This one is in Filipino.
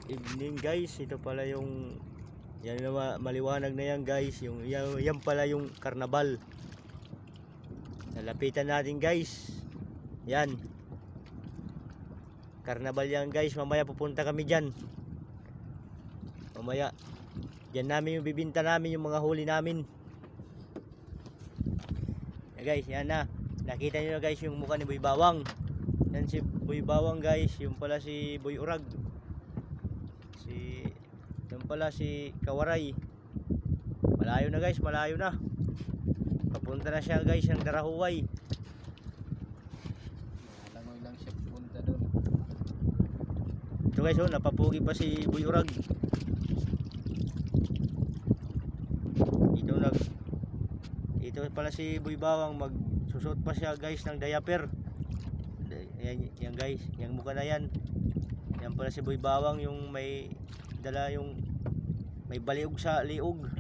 evening guys. Ito pala yung yan na maliwanag na yan guys. Yan pala yung karnabal. Nalapitan natin guys. Yan. Karnabal yan guys. Mamaya pupunta kami dyan. Mamaya yan namin yung bibinta namin, yung mga huli namin. Yan guys, yan na. Nakita nyo na guys yung mukha ni Boy Bawang. Yan si Boy Bawang guys. Yung pala si Boy Urag. Yung pala si Kawaray. Malayo na guys, malayo na. Papunta na siya guys ng Darahuway. Langoy lang siya pupunta doon. Ito guys, oh, napapugi pa si Boy Urag. Ito pala si Boy Bawang, magsusot pa siya guys ng diaper. Yan guys, yung mukha na yan. Yan pala si Boy Bawang, yung may dala, yung may baliog sa liog.